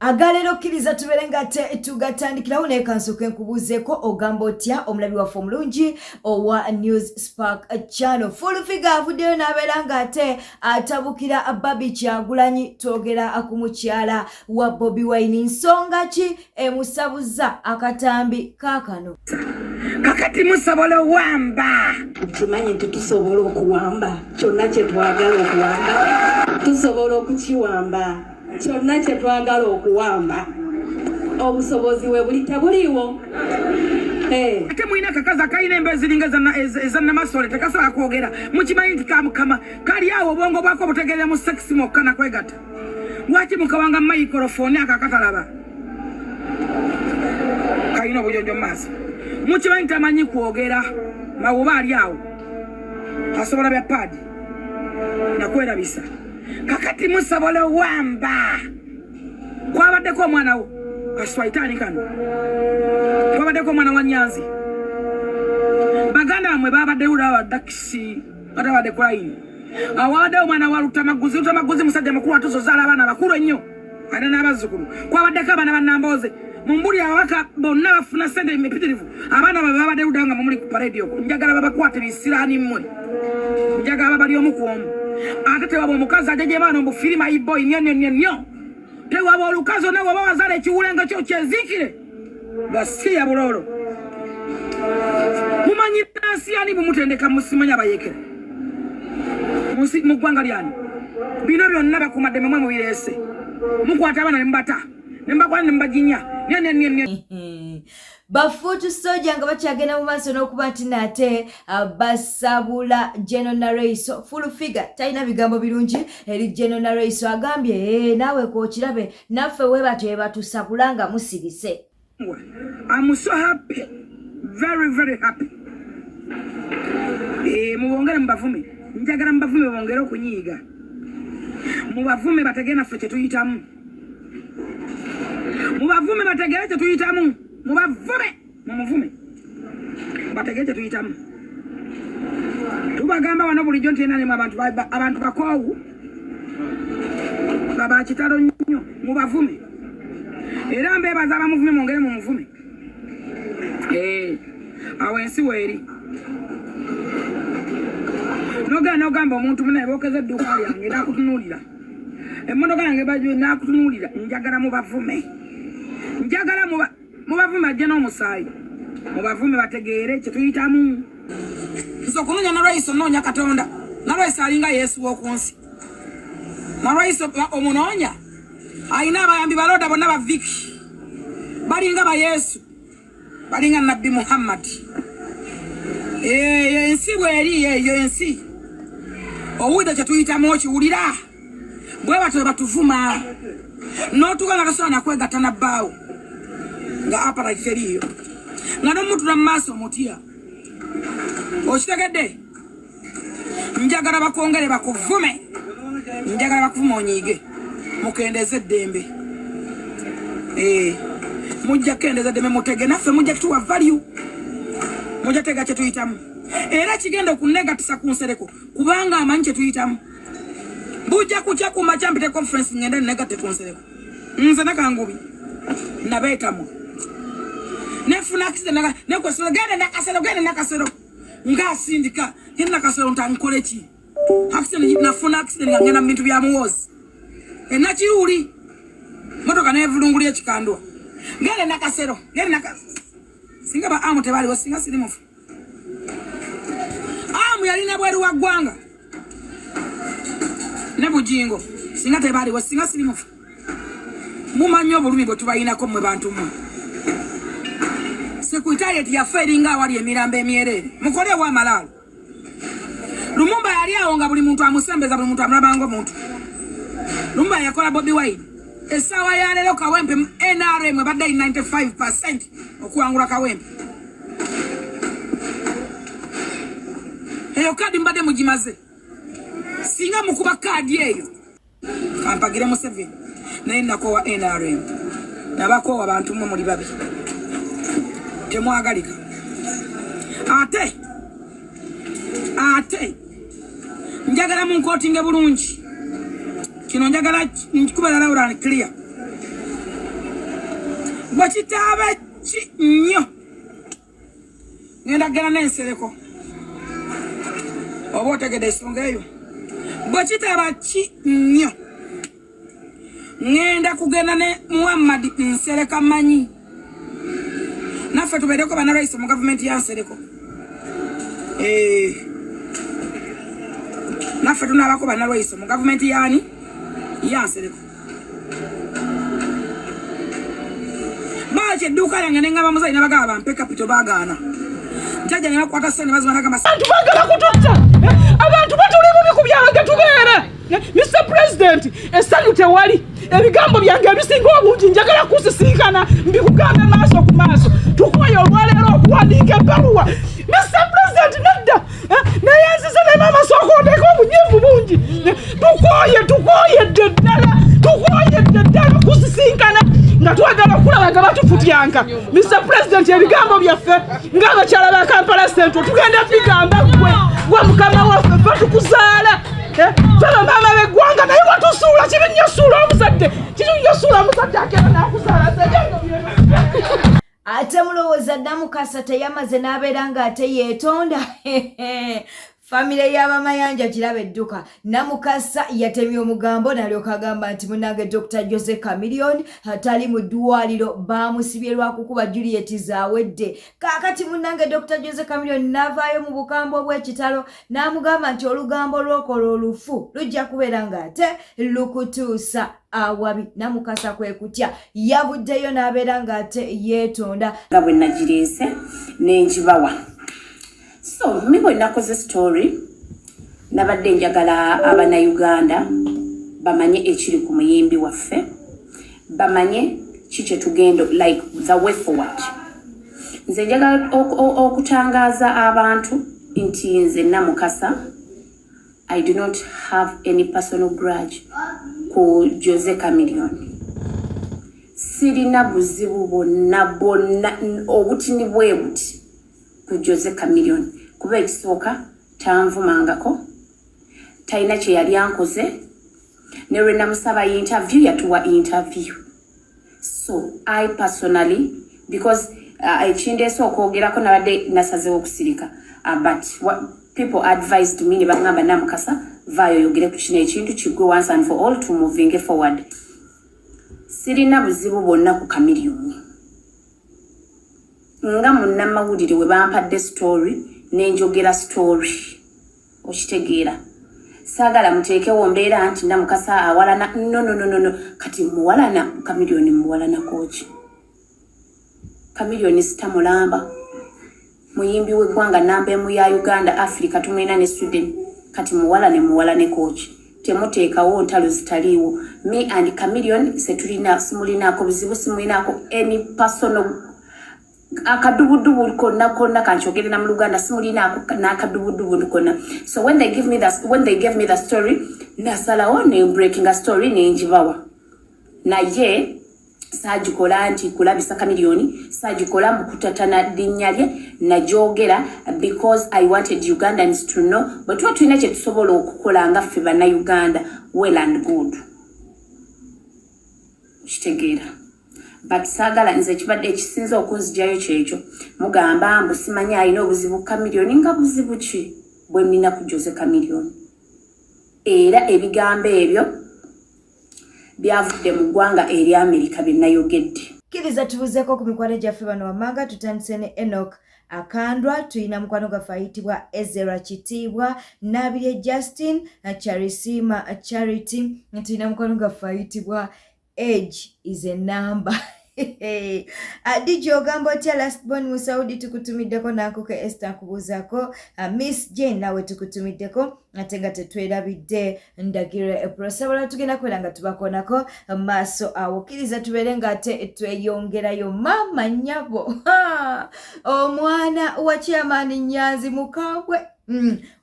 Agalero kiriza tuberenga tugatandikiraho ne kansoke nkubuzeeko ogamba otya omulabi waffe omulungi owa News Spark channel full figure avuddeyo n'abeera ng'ate atabukira Barbie Kyagulanyi twogera ku mukyala wa Bobi Wine nsonga ki emusabuza akatambi kaakano kakati musobola wamba tumanyi nti tusobola okuwamba kyonna kye twagala okuwamba tusobola okukiwamba kyonna kye twagala okuwamba obusobozi we buli tebuliwo ate mulina kakazi akalina embeera ziringa ezannamasole tekasobola kwogera mukimanyi nti kamukama kali awo obwongo bwako butegerera mu sekisi mwokka nakwegata lwaki mukawanga microphone ako akatalaba kalina obuyonjo mu maaso mukimanyi nti amanyi kwogera mawuba ali awo asobola bya paadi nakwerabisa kakati musobola wamba kwabaddeko omwana wo aswaitaani kano kwabaddeko omwana wa Nyanzi baganda bamwe babaddewo dakisi batabadde kulayini awawaddewo omwana wa Lutamaguzi musajja mukulu atuzozaala abaana bakulu ennyo ate n'abazzukulu kwabaddeko abaana bannambooze mumbuli ababaka bonna bafuna sente emipitirivu abaana babe babaddewo nga mumuli ku paredi okwo njagala babakwate bisiraani mmwe njagala babali omu ku omu ate tewaba omukazi ajajebaana omufirima iboyi nnyo tewaba olukazi onna waba wazaala ekiwulenga kyo kyezikire gasiya bulolo mumanyi nansi yani bumutendeka musimanya abayekera mu ggwanga lyani bino byonna bakumadde memwe mubireese mukwata abaana nembata nembakwana nembajinya bafuutu soja nga bakyagenda mu maaso n'okuba nti nate basabula General Naraiso full figure talina bigambo birungi eri General Naraiso agambye naawe kookirabe naffe webatyo batusabula nga musirise. I'm so happy, very very happy. Mubongere mubavume njagala mubavume bongere okunyiiga mubavume bategere naffe kye tuyitamu mubavume bategere kye tuyitamu mumuvume bategere kye tuyitamu tubagamba wano bulijjo nti enanemu abantu bakoowu babakitalo nnyo mubavume era mbeebaza abamuvume mwongere mumuvume awo ensi weeri nogamba omuntu munaye bookeza edduuka lyange nakutunuulira emmotoka yange bajo nakutunuulira njagala mubavume njagala mubavume ajje n'omusaayi mubavume bategeere kye tuyitamu nso okunoonya Naraiso noonya Katonda Naraiso alinga Yesu w'oku nsi Naraiso omunoonya alina abayambi balooda bonna baviki balinga ba Yesu balinga Nabbi Muhammad ensi bweri eyo ensi owulira kye tuyitamu okiwulira bwe batyo batuvuma n'otuga tasobola nakwegatta nabbaawo nga aparaki teriiyo nga n'omutula mu maaso omutya okitegedde njagala bakwongere bakuvume njagala bakuvume onyiige mukendeze eddembe mujja kukendeza eddembe mutege naffe mujja kutuwa value mujja tega kye tuyitamu era kigenda okunegatisa ku nsereko kubanga amanyi kye tuyitamu bujja kutya ku makya mpite conference ngende negatte ku nsereko nze nakangubi nabeetamu nefuna accident nekwesero gende nakasero ngaasindika gende nakasero ntankole ki accident nafuna accident nga ngenda mu bintu bya muwoozi enakiwuli motoka nevulunguli ekikandwa gende nakasero singa ba amu tebaliwo singa sirimufu amu yalina bweru wa ggwanga ne bujingo singa tebaliwo singa sirimufu mumanyi obulumi bwe tubayinako mmwe bantu mmwe sekuritariyeti yaffe eringa awali emirambo emyereere mukolewo amalaalo Lumumba yali awo nga buli muntu amusembeza buli muntu amulabanga omuntu Lumumba yakola Bobi Wine essaawa ya leero Kawempe NRM ebadde 95% okuwangula Kawempe eyo kaadi mbadde mugimaze singa mukuba kaadi eyo kampagire Museveni naye nakoowa NRM nabakoowa bantu mmwe muli babi temwagalika ate njagala munkootinge bulungi kino njagala nkikubera loud and clear bwe kitaba ki nnyo ngenda gana n'ensereko oba otegedde ensonga eyo bwe kitaba ki nnyo ngenda kugenda ne Muhammad Nsereka manyi naffe tubeereko bannalwayise mu gavumenti ya Nsereko naffe tunaabako bannalwayise mu gavumenti yaani ya Nsereko baaki edduuka lyange ne ngamba muzayi n'abagaba bampe kapito baagaana ntajja ne bakwata ssente bazima nagamba abantu baagala kututta abantu batuli bubi ku byange tubeere Mr. President essanyu tewali ebigambo byange ebisinga obungi njagala kusisinkana mbikugambe maaso ku maaso tukoye olwaleero okuwandiika ebbaluwa Mr. President nedda naye nzize ne maama sookondeeko obunyiivu bungi tukoyedde ddala kusisinkana nga twagala okulaba nga batufutyanga Mr. President ebigambo byaffe ng'abakyala ba Kampala Central tugenda bigamba gwe mukama waffe ffe tukuzaala feba maama b'eggwanga naye watusuula kibi nnyo suula omuzadde akeera n'akuzaala ate mulowooza Namukasa teyamaze n'abeera ng'ate yeetonda famire y'abamayanja kiraba edduka Namukasa yatemye omugambo n'alyoka agamba nti munnange Dr. Jose Chameleone atali mu ddwaliro baamusibye lwa kukuba Juliet zaawedde kaakati munnange Dr. Jose Chameleone n'avaayo mu bukambo obw'ekitalo n'amugamba nti olugambo lw'okola olufu lujja kubeera ng'ate lukutuusa awabi Namukasa kwe kutya yavuddeyo n'abeera ng'ate yeetonda nga bwe nagireese n'enjibawa. So, mimi nakoze story nabadde njagala Abannayuganda bamanye ekiri ku muyimbi waffe bamanye kiki tugendo like the way forward. Nze njagala okutangaaza abantu nti nze Namukasa I do not have any personal grudge ku Jose Chameleone. Sirina buzibu bonna obutini bwebuti ku Jose Chameleone kuba ekisooka tanvumangako talina kye yali ankoze ne lwe namusaba interview yatuwa interview. So I personally because ekindeese okwogerako nabadde nasazeewo okusirika but what people advised me ne bagamba Namukasa vaayo oyogere ku kino ekintu kiggwe once and for all to moving forward. Sirina buzibu bonna ku Chameleone nga munnamawulire we bampadde story n'enjogera story okitegeera saagala muteekewo mbeera nti Namukasa awalana no kati muwalana Chameleone muwalana koki Chameleone sitamulamba muyimbi w'eggwanga namba emu ya Uganda Africa tumwina ne Sweden kati muwalane koki temuteekawo ntalo zitaliiwo me and Chameleone simulinaako bizibu simulinaako any personal akadubudubu konna kanchogere na mu Luganda simulinaako n'akadubudubu konna. So when they gave me the story nasalawo ne breaking a story nenjibawa naye saagikola nti kulabisa Chameleone saagikola mu kutatana linnya lye najogera because I wanted Ugandans to know but what tulina kye tusobola okukola nga ffe Bannayuganda well and good kitegeera but saagala nze kibadde ekisinza okunzigyayo kyekyo mugamba mbu simanyi alina obuzibu Chameleone nga buzibu ki bwe nnina ku Jose Chameleone era ebigambo ebyo byavudde mu ggwanga eri Amerika bye nayogedde. Kiriza tubuzeeko ku mikwano gyaffe bano wammanga tutandise ne Enoch Akandwa tulina mukwano gaffe ayitibwa Ezra Kitiibwa Nabirye Justin Charisima Charity tulina mukwano gaffe ayitibwa Age is a number. DJ ogamba otya last born mu Saudi tukutumiddeko n'akuke Esther kubuuzako Miss Jane nawe tukutumiddeko ate nga tetwerabidde ndagire eprosabola tugenda kwera nga tubakonako maaso awo kkiriza tubeere nga ate tweyongerayo mama nnyabo omwana wa Chairman Nyanzi mukambwe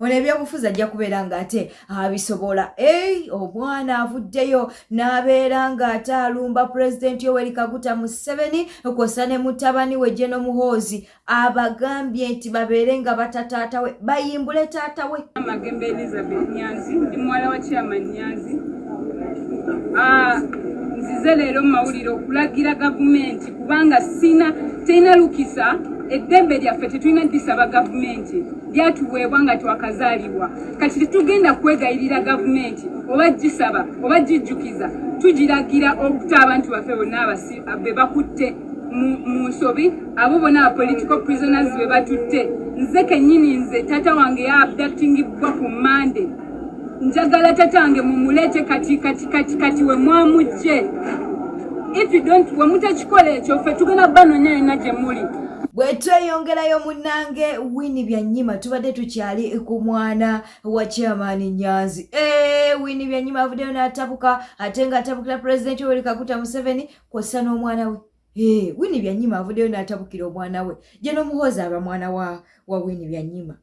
ono ebyobufuzi ajja kubeera ng'ate abisobola omwana avuddeyo n'abeera ng'ate alumba pulezidenti Yoweri Kaguta Museveni kwosa ne mutabani we General Muhoozi abagambye nti babeere nga batataata we bayimbule taata we. Magembe Elizabeth Nyanzi ndi muwala wa Chairman Nyanzi. nzize leero mu mawulire okulagira gavumenti kubanga terina lukisa eddembe lyaffe tetulina disaba gavumenti lyatuweebwa nga twakazaalibwa kati tetugenda kwegayirira gavumenti oba gisaba oba gijjukiza tugiragira okuta abantu baffe bonna be bakutte mu nsobi abo bonna political prisoners be batutte nze kennyini nze taata wange yaabductingibwa ku Monday njagala taata wange mumuleete kati we mwamugye if you don't wemutakikola ekyo ffe tugenda banonya yena gye muli bwetweyongerayo munnange Winnie Byanyima tubadde tukyali ku mwana wa chairman Nyanzi Winnie Byanyima avuddeyo n'atabuka ate nga atabukira President Yoweri Kaguta Museveni kw'ossa n'omwana we Winnie Byanyima avuddeyo n'atabukira omwana we gye n'omuhoozi aba mwana wa Winnie Byanyima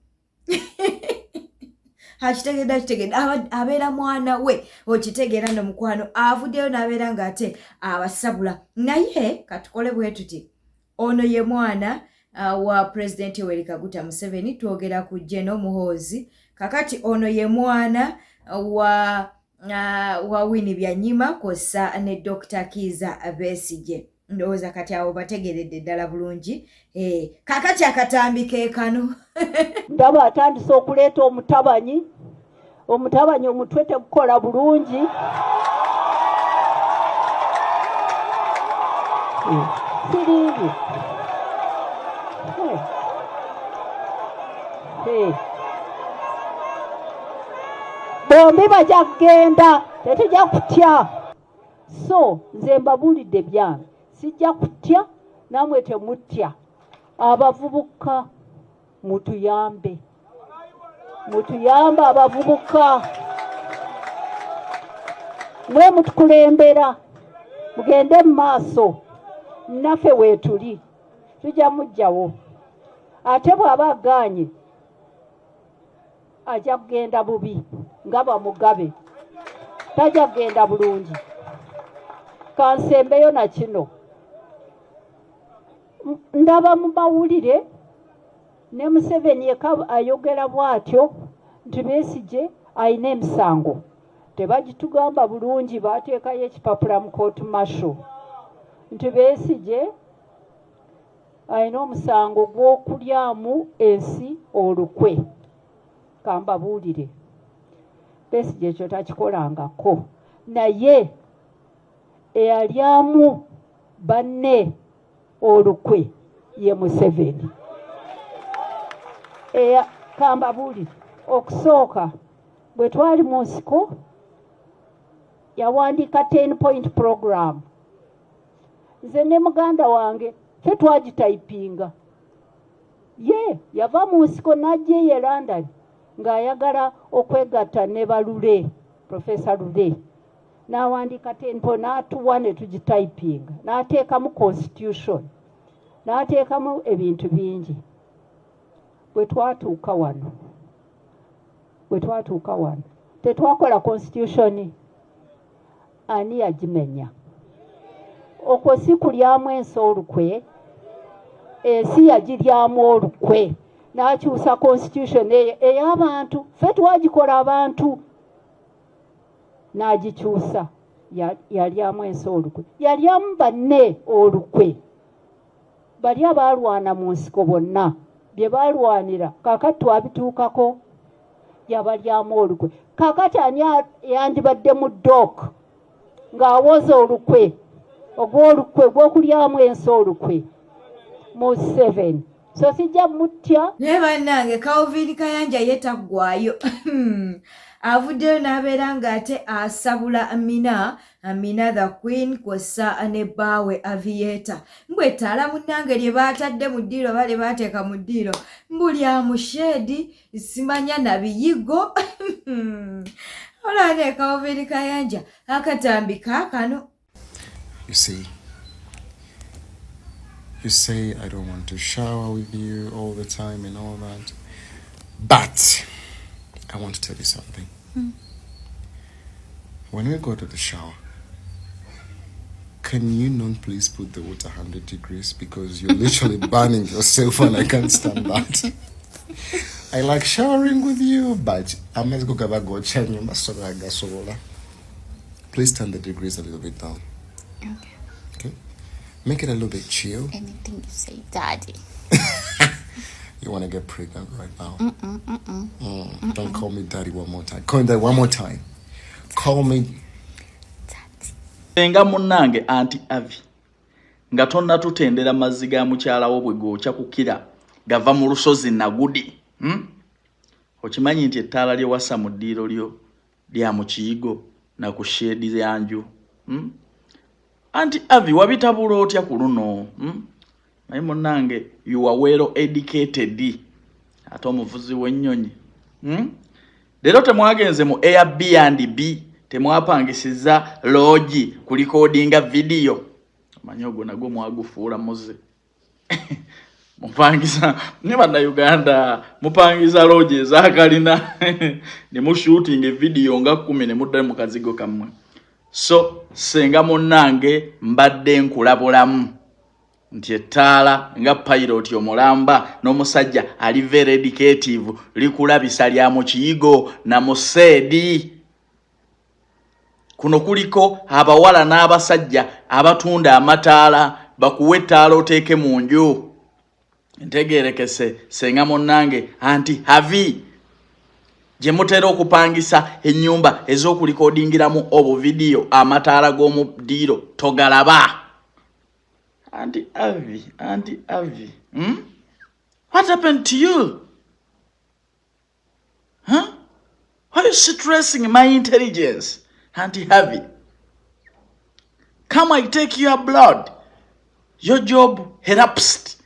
akitegedde abeera mwana we okitegeera no mukwano avuddeyo n'abeera ng'ate abasabula naye katukole bwe tuti ono ye mwana wa President Yoweri Kaguta Museveni twogera ku Jeno Muhoozi kakati ono ye mwana wa Winnie Byanyima kw'ossa ne Dr. Kiza Besigye ndowooza kati awo bategeredde ddala bulungi kakati akatambi ke kano ndaba atandise okuleeta omutabanyi omutwe tegukola bulungi siriibi bombi bajja kugenda tetujja kutya so nze mbabuulidde byange sijja kutya namwe temutya abavubuka mutuyambe abavubuka mwe mutukulembera mugende mu maaso naffe weetuli tujja mujjawo ate bw'aba agaanye ajja kugenda bubi nga bamugabe tajja kugenda bulungi kansembeyo na kino ndaba mu mawulire ne Museveni yeka ayogera bw'atyo nti Besigye ayina emisango tebagitugamba bulungi baateekayo ekipapula mu court martial nti Besigye ayina omusango gw'okulyamu ensi olukwe kambabuulire Besigye ekyo takikolangako naye eyalyamu banne olukwe ye Museveni kambabuulire okusooka bwe twali mu nsiko yawandiika 10-point program nze ne muganda wange ffe twagitayipinga ye yava mu nsiko n'ajja ye London ng'ayagala okwegatta ne balule Professor Lule n'awandiika 10 n'atuwa ne tugitayipinga n'ateekamu constitution n'ateekamu ebintu bingi bwe twatuuka wano tetwakola constitution ani yagimenya okwo si kulyamu ensi olukwe ensi yagiryamu olukwe n'akyusa constitution ey'abantu ffe twagikola abantu n'agikyusa yalyamu ensi olukwe yalyamu banne olukwe bali abaalwana mu nsiko bonna bye baalwanira kaakati twabituukako yabalyamu olukwe kaakati ani yandibadde mu dook ng'awoza olukwe ogw'olukwe gw'okulyamu ensi olukwe mu 7 so sijja mutya naye bannange Calvin Kayanja yetaggwayo avuddeyo n'abeera ng'ate asabula Amina the Queen kw'ossa ne bbaawe Aviator mbwetaala munnange lye baatadde mu ddiiro oba lye baateeka mu ddiiro mbulya mu sheedi simanya na biyigo olane Calvin Kayanja akatambi kaakano. You say I don't want to shower with you all the time and all that. But I want to tell you something. When we go to the shower, can you not please put the water 100 degrees? Because you're literally burning yourself and I can't stand that. I like showering with you, but I'm going to go. Please turn the degrees a little bit down. Okay? Make it a little bit chill. Anything you say, Daddy. You want to get pregnant right now? Don't call me daddy one more time. Call me daddy one more time. Call me daddy. Nga munange Auntie Avi. Nga tonna tutendera mazzi ga mukyala wo bwe gokya kukira gava mu lusozi nagudi. Okimanyi nti ettaala lye wassa mu ddiiro lyo lya mu kiyigo na ku shedi yanju. Auntie Avi wabitabula otya ku luno? Naye munange you are well educated. Ate omuvuzi w'ennyonyi. Leero temwagenze mu Airbnb temwapangisiza lodge ku recordinga video. Manyi ogwo nagwo mwagufuula muze. Mupangisa ne bannayuganda mupangiza lodge ezakalina ne mu shooting video nga 10 ne mudde mu kazigo kamwe. So senga munange mbadde nkulabulamu nti ettaala nga pilot omulamba n'omusajja ali very educative likulabisa lya mu kiyigo na musedi. Kuno kuliko abawala n'abasajja abatunda amataala bakuwe ettaala oteeke mu nju. Ntegeerekese senga munange Auntie Avi gye mutera okupangisa ennyumba ez'okulikodingiramu obu video amataala g'omu ddiiro togalaba. Auntie Avi, What happened to you? Why are you stressing my intelligence, Auntie Avi? Come, I take your blood. Your job elapsed.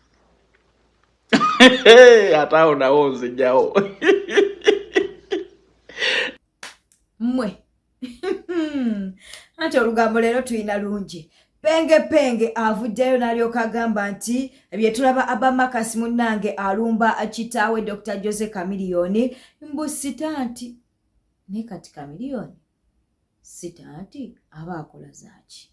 Hata unaonze jao. Mwe. Anti olugambo leero tuyina lungi. Penge avuddeyo n'alyoka agamba nti bye tulaba Abamakasi munnange alumba kitaawe Dr. Jose Chameleone mbu sitanti. Ne kati Chameleone sitanti aba akola zaaki.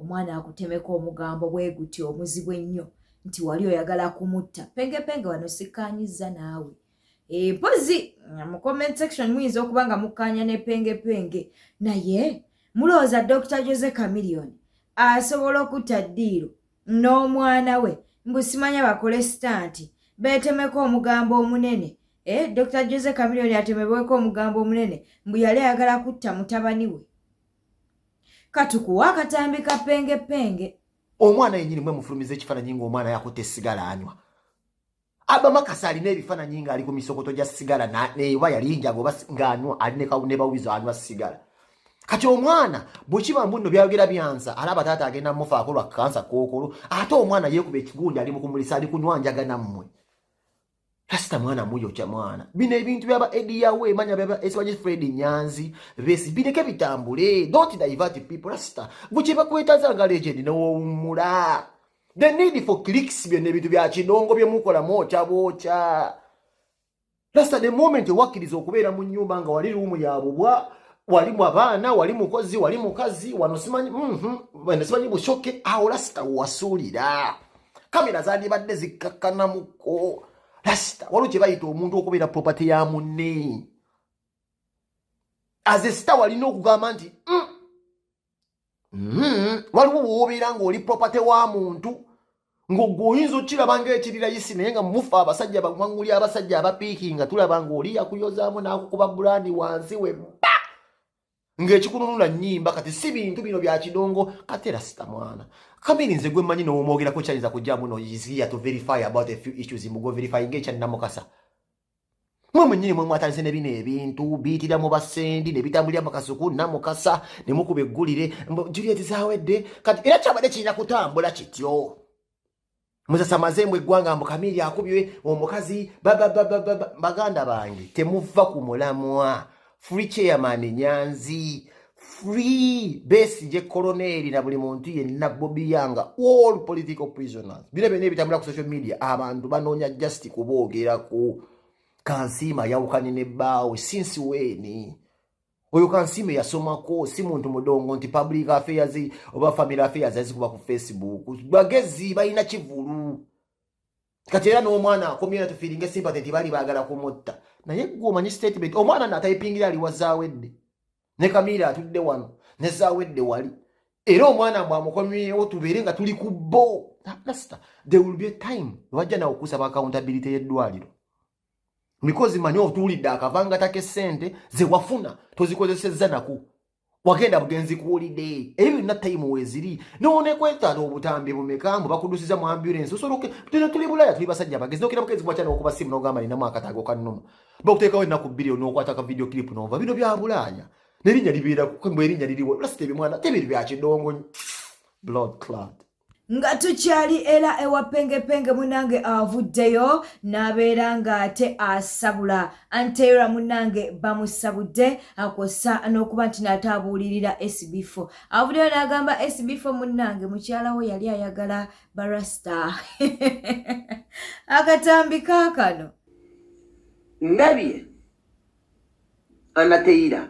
Omwana akutemeko omugambo bwe guti omuzibu ennyo nti wali oyagala kumutta. Penge wano sikanyiza naawe. Mpozi mu comment section muyinza okuba nga mukkaanya ne penge naye mulowooza Dr. Jose Chameleone asobola okutta ddiiro n'omwana we mbu simanya bakole sitanti beetemeko omugambo omunene. Dr. Jose Chameleone atemebweko omugambo omunene mbu yali ayagala kutta mutabani we. Katukuwa akatambika penge. Omwana yennyini mwe mufulumiza ekifaananyi ng'omwana yakutte essigala anywa. Abamakasi alina ebifaananyi ng'ali ku misokoto gya sigala neeba yali njaga oba ng'anywa ali ne bawizo anywa sigala. Kati omwana bwekiba mbu nno byayogera byansa alaba taata agenda mufaako lwa kansa kookolo ate omwana yeekuba ekigundi ali mu kumulisa ali kunywa njaga nammwe. Kasita mwana muyokya mwana. Bino ebintu byaba Ediyawe manya byaba Eswaji Fred Nyanzi besi bireke bitambule. Don't divert people. Rasta gwe bakwetaza nga legend n'owummula. The need for clicks byonna ebintu bya kidongo bye mukola bocha. Rasta the moment wakkiriza okubeera mu nnyumba nga wali ruumu yabubwa walimu abaana wali mukozi wali mukazi wano simanyi bushoke awo rasta wasuulira. Kamera zandibadde zikkakkanamuko. Rasta waliwo kye bayita omuntu okubeera property ya munne. Azesta walina okugamba nti waliwo wobeera ng'oli property wa muntu ng'ogwoyinza okiraba ng'ekirira yisi naye nga mufa abasajja bamwanguli abasajja abapiiki nga tulaba ng'oli yakuyozaamu n'akukuba bulandi wansi we bba ng'ekikununula nnyimba kati si bintu bino bya kidongo kati Rasta mwana. Kamili nze gwe mmanyi n'omwogerako kyayinza kujjamu no is here to verify about a few issues mugo verify ng'ekyanamukasa. Mwe mwennyini mwe mwatandise ne bino ebintu biyitira mu basendi ne bitambulira mu kasuku namukasa ne mukuba eggulire Juliet zawedde kati era kyabadde kirina kutambula kityo. Muzasamaze mwe eggwanga mbu Kamili akubye omukazi baganda bange temuva ku mulamwa. Free chairman Nyanzi. Free Besigye Colonel na buli muntu yenna Bobby Yanga all political prisoners. Bino bene bitambula ku social media abantu banoonya justice kuboogerako. Kansima yawukanye ne baawe since when? Oyo Kansima yasomako si muntu mudongo nti public affairs oba family affairs azikuba ku Facebook. Bagezi balina kivulu. Kati era n'omwana akomye to feeling sympathy nti bali baagala kumutta. Naye gwe omanyi statement omwana n'atayipingira ali wazawedde. Ne Kamili atudde wano ne zawedde wali. era omwana mbwa amukomyewo tubeere nga tuli ku bo. There will be a time wajja nawe okusaba accountability y'eddwaliro. Because mani otuulidde akavanga take sente ze wafuna tozikozesezza naku. Wagenda bugenzi ku holiday. Ebyo na time weziri. None kwetala obutambi bumekambu bakudusiza mu ambulance. Osoloke tuli bulaya tuli basajja bagezi. Nokira bukezi bwachana okuba simu n'ogamba nina makatago kanoma. Bakutekawo ennaku bbiri n'okwataka video clip n'ova. Bino bya bulaya. Nerinya libeera kumbe erinya liriwo. Lasite mwana tebiri bya kidongo. Blood clot. Nga tukyali era ewa penge munange avuddeyo n'abeera nga ate asabula anteera munange bamusabudde akosa n'okuba nti n'ataabuulirira SB4 avuddeyo n'agamba SB4 munange mukyala we yali ayagala barasta akatambi kaakano ndabye anateira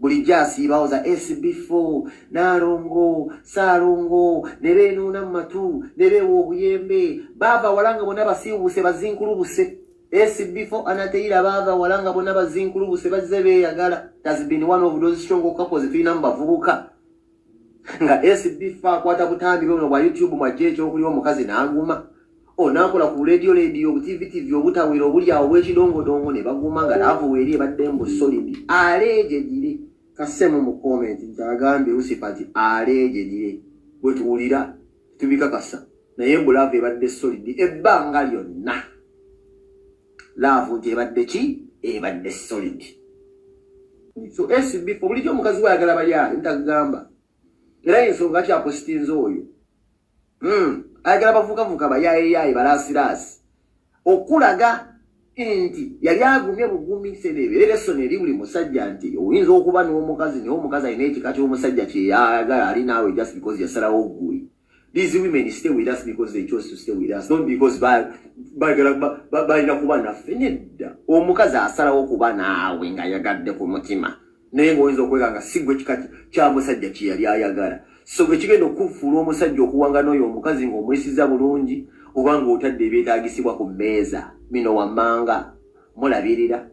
bulijjo asiibawo za SB4 n'alongo saalongo ne beenuuna mu matu ne beewa obuyembe baava walanga bonna basiibuse bazinkulubuse SB4 anateira baava walanga bonna bazinkulubuse bazze beeyagala has been one of those strong couples tulina mu bavubuka nga SB4 akwata butambi buno bwa YouTube mwajja ekyokulya omukazi n'aguma onakola ku radio ku TV obutawera obuli awo bw'ekidongodongo ne baguma nga naavuwa eri ebadde mbu solid aleegedire kasemu mu comment ntagambye usipati aleegedire bwe tuwulira tubikakasa naye mbu laavu ebadde solid ebbanga lyonna laavu nti ebadde ki ebadde solid so SB4 bulijjo omukazi wayagala bayali ntagamba era ensonga kyapositinze oyo ayagala bavugavuga bayayeyaye balasirasi okulaga nti yali agumye bugumi seneberera essoni eri buli musajja nti oyinza okuba n'omukazi naye omukazi alina ekika ky'omusajja kyeyayagala ali naawe just because yasalawo ogwe. These women stay with us because they chose to stay with us, not because balina kuba naffe. Nedda omukazi asalawo okuba naawe ng'ayagadde ku mutima naye ng'oyinza okwega nga si gwe ekika kya musajja kye yali ayagala. So gwe kigenda okufuula omusajja okuwanga n'oyo omukazi ng'omwesiza bulungi oba ng'otadde ebyetaagisibwa ku mmeeza bino wammanga mulabirira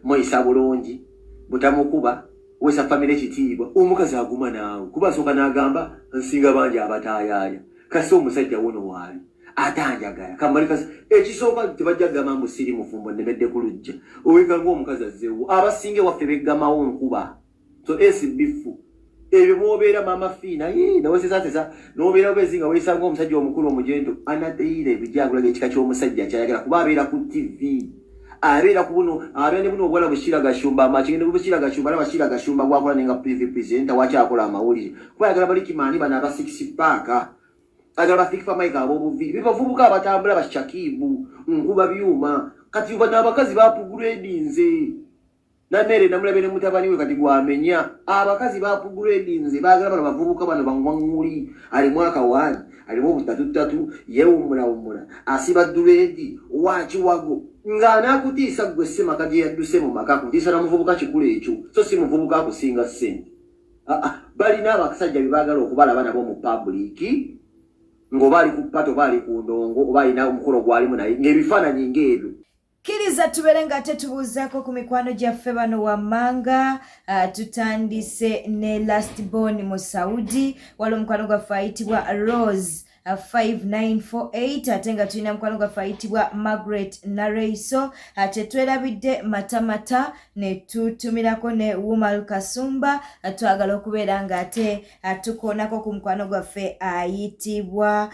moyisa bulungi butamukuba wesa famire ekitiibwa omukazi aguma naawe kuba asooka n'agamba nsinga bangi abataayaaya kasi omusajja wono waali atanjagala kamalikazi ekisooka tebajja gama musiri mufumbo nemedde ku lujja oweka ng'omukazi azzeewo abasinge waffe beggamawo nkuba. So SB4 ebyo mwobeera mama fiina nawesesasesa n'obeera bwezi nga weesanga omusajja omukulu omugendo anateire ebijagulaga ekika ky'omusajja kyayagala kuba abeera ku TV abeera ku buno abeera ne buno obwala bushira gashumba amakigende bushira gashumba n'abashira gashumba gwakola nenga PV presenter wakyakola amawulire kuba ayagala bali kimaani bano aba 6 paaka agala bafikifa maika ab'obuviri bebavubuka abatambula bashakibu nkuba byuma kati bano abakazi bapugredinze namere namulabe ne mutabani we kati gwamenya abakazi bapugredinze bagala bano bavubuka bano bangwanguli ali mwaka wani alimu butatu yewumula asiba duredi wachi wago ngana kutisa gwe sema kaje yadduse mu maka kutisa na muvubuka kikule ekyo so si muvubuka akusinga sente bali n'abasajja bibagala okubala bana bo mu public ngo bali ku pato bali ku ndongo bali na omukolo gwalimu naye ngebifaananyi ng'ebyo. Kiriza tubeere nga tetubuuzaako ku mikwano gyaffe bano wammanga tutandise ne last born mu Saudi waliwo omukwano gwaffe ayitibwa Rose 5948 ate nga tulina mukwano gwaffe ayitibwa Margaret Nareiso ate twerabidde matamata ne tutumirako ne Wumal Kasumba twagala okubeera nga ate tukoonako ku mukwano gwaffe ayitibwa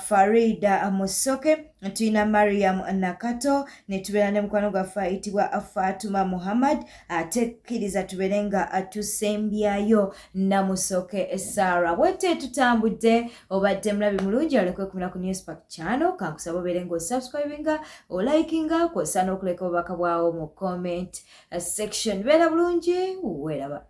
Farida Musoke tulina Mariam Nakato ne tubeera ne mukwano gwaffe ayitibwa Fatuma Muhammad ate kkiriza tubeere nga tusembyayo Namusoke Sara bwete tutambudde obadde mulabi mulungi alekwe kumira ku Newspark channel kankusaba obeere nga osubscribinga olikinga kwosa n'okuleka obubaka bwawo mu comment section beera bulungi weeraba.